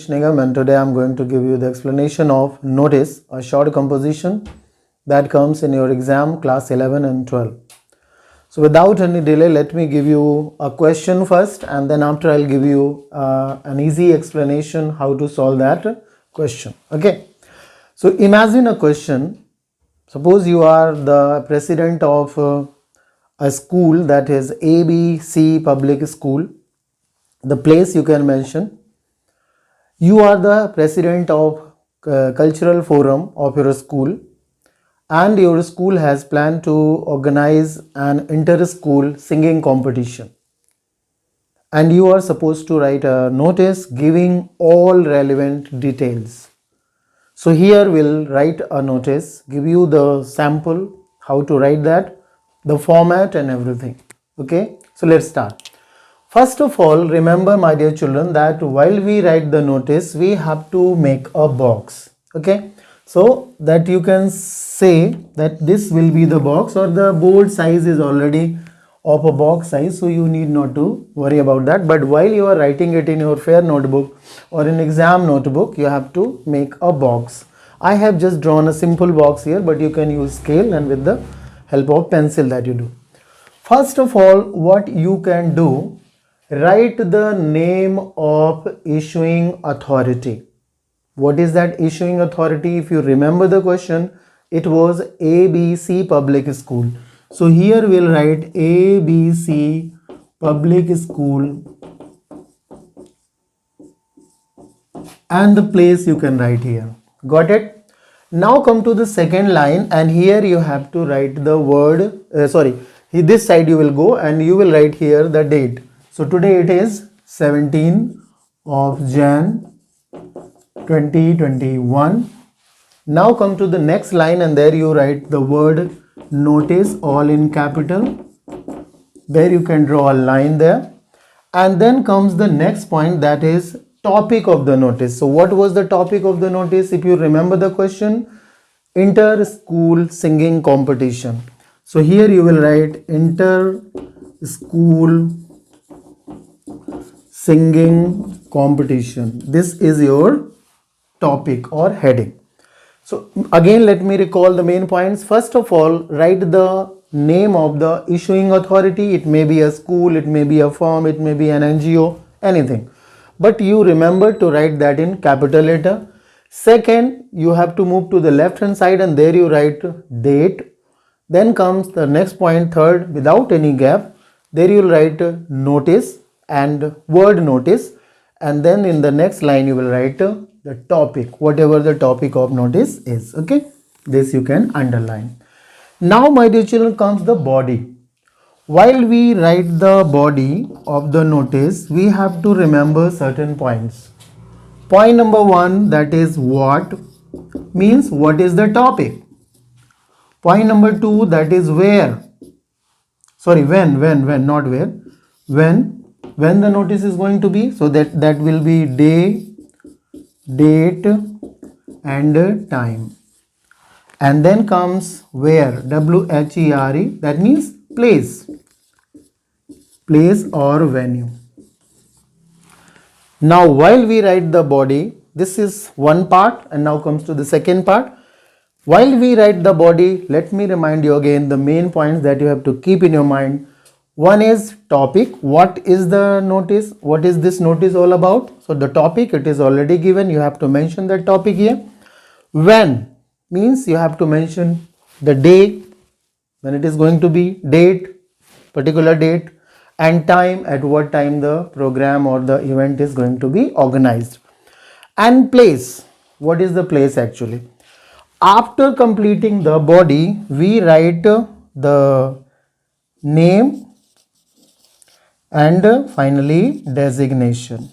Nigam, and today I'm going to give you the explanation of notice, a short composition that comes in your exam class 11 and 12. So without any delay, let me give you a question first, and then after I'll give you an easy explanation how to solve that question. Okay. So imagine a question. Suppose you are the president of a school, that is ABC public school. The place you can mention. You are the president of cultural forum of your school, and your school has planned to organize an inter-school singing competition, and you are supposed to write a notice giving all relevant details. So here we'll write a notice, give you the sample, how to write that, the format and everything. Okay, so let's start. First of all, remember my dear children that while we write the notice, we have to make a box. Okay, so that you can say that this will be the box, or the board size is already of a box size, so you need not to worry about that. But while you are writing it in your fair notebook or in exam notebook, you have to make a box. I have just drawn a simple box here, but you can use scale and with the help of pencil that you do. First of all, what you can do, write the name of issuing authority. What is that issuing authority? If you remember the question, it was ABC Public School. So here we'll write ABC Public School, and the place you can write here. Got it? Now come to the second line, and here you have to write the word, this side you will go and you will write here the date. So today it is 17 of Jan 2021. Now come to the next line, and there you write the word notice all in capital. There you can draw a line there. And then comes the next point, that is topic of the notice. So what was the topic of the notice? If you remember the question, inter-school singing competition. So here you will write inter-school singing competition. This is your topic or heading. So again, let me recall the main points. First of all, write the name of the issuing authority. It may be a school, it may be a firm, it may be an NGO, anything. But you remember to write that in capital letter. Second, you have to move to the left hand side, and there you write date. Then comes the next point, third, without any gap. There you will write notice and word notice, and then in the next line you will write the topic, whatever the topic of notice is. Okay, this you can underline. Now my dear children, comes the body. While we write the body of the notice, we have to remember certain points. Point number one, that is what, means what is the topic. Point number two, that is where, when, not where, when the notice is going to be. So that will be day, date and time. And then comes where, WHERE, that means place or venue. Now while we write the body, this is one part, and now comes to the second part. While we write the body, let me remind you again the main points that you have to keep in your mind. One is topic. What is the notice? What is this notice all about? So the topic, it is already given. You have to mention that topic here. When means you have to mention the day, when it is going to be, date, particular date, and time, at what time the program or the event is going to be organized. And place. What is the place actually? After completing the body, we write the name and finally designation,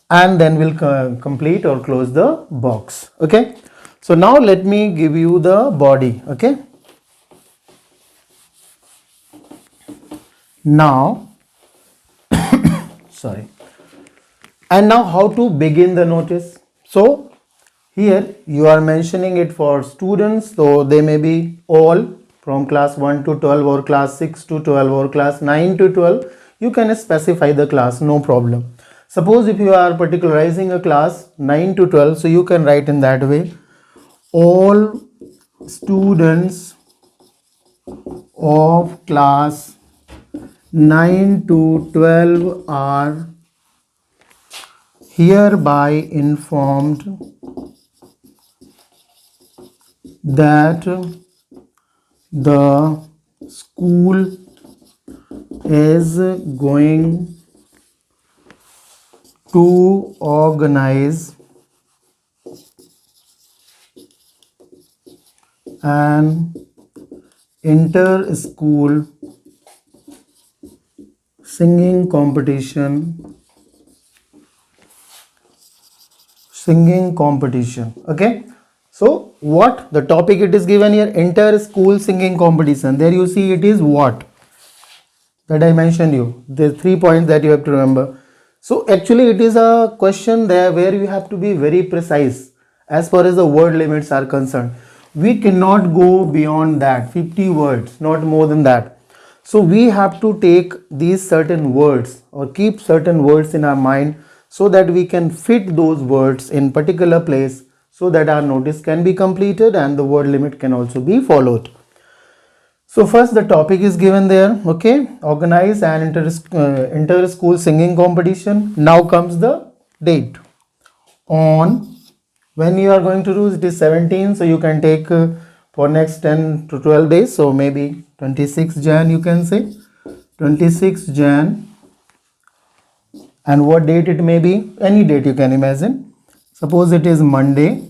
and then we'll complete or close the box. Okay, so now let me give you the body. Okay, now and now how to begin the notice. So here you are mentioning it for students, so they may be all from class 1 to 12 or class 6 to 12 or class 9 to 12. You can specify the class, no problem. Suppose if you are particularizing a class 9 to 12, so you can write in that way: all students of class 9 to 12 are hereby informed that the school is going to organize an inter-school singing competition. Okay, so what the topic it is given here? Inter-school singing competition. There you see it is what that I mentioned you. The 3 points that you have to remember. So actually it is a question there where you have to be very precise as far as the word limits are concerned. We cannot go beyond that 50 words, not more than that. So we have to take these certain words or keep certain words in our mind so that we can fit those words in particular place so that our notice can be completed and the word limit can also be followed. So first the topic is given there, okay, organize an inter-school singing competition. Now comes the date. On when you are going to do it is 17, so you can take for next 10 to 12 days, so maybe 26 Jan you can say, 26 Jan, and what date it may be, any date you can imagine. Suppose it is Monday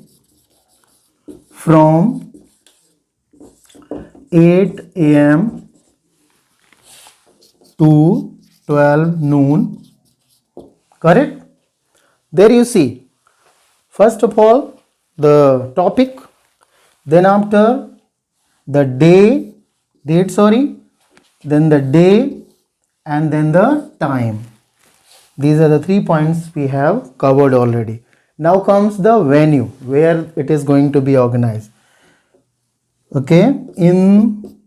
from 8 AM to 12 noon, correct? There you see, first of all the topic, then after the date, then the day, and then the time. These are the 3 points we have covered already. Now comes the venue where it is going to be organized. Okay, in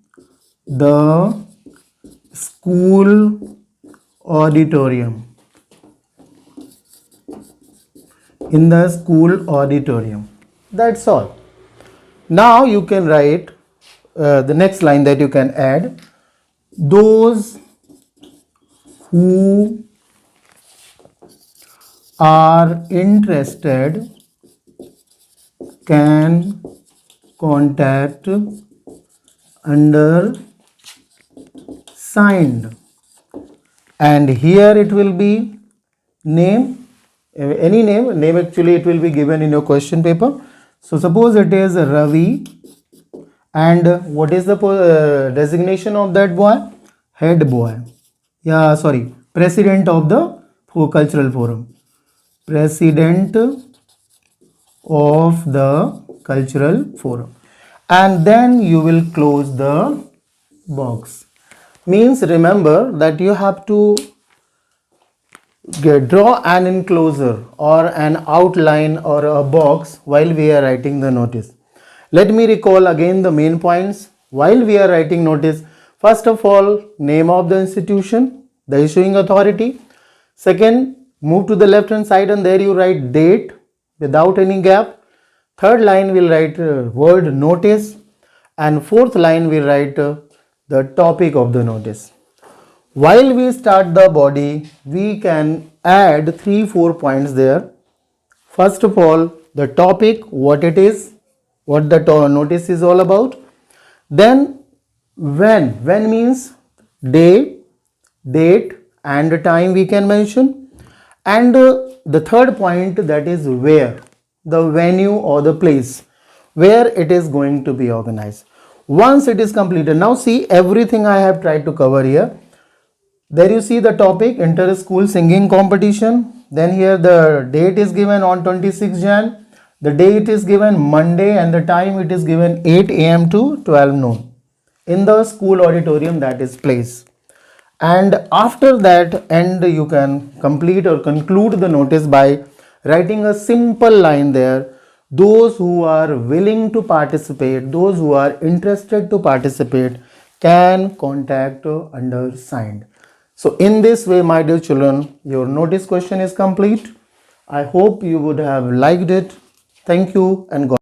the school auditorium. In the school auditorium. That's all. Now you can write the next line that you can add. Those who are interested can contact under signed, and here it will be name, any name actually it will be given in your question paper. So suppose it is Ravi, and what is the designation of that boy? Head boy, president of the cultural forum, president of the cultural forum, and then you will close the box. Means remember that you have to draw an enclosure or an outline or a box while we are writing the notice. Let me recall again the main points while we are writing notice. First of all, name of the institution, the issuing authority. Second, move to the left hand side and there you write date without any gap. Third line will write word notice, and fourth line will write the topic of the notice. While we start the body, we can add 3-4 points there. First of all, the topic, what it is, what the notice is all about. Then when means day, date and time we can mention. And the third point, that is where, the venue or the place where it is going to be organized. Once it is completed, now see everything I have tried to cover here. There you see the topic, inter-school singing competition. Then here the date is given on 26 Jan. The date is given Monday and the time it is given 8 AM to 12 noon in the school auditorium, that is place. And after that end you can complete or conclude the notice by writing a simple line there. Those who are willing to participate, those who are interested to participate can contact under signed. So in this way, my dear children, your notice question is complete. I hope you would have liked it. Thank you and God.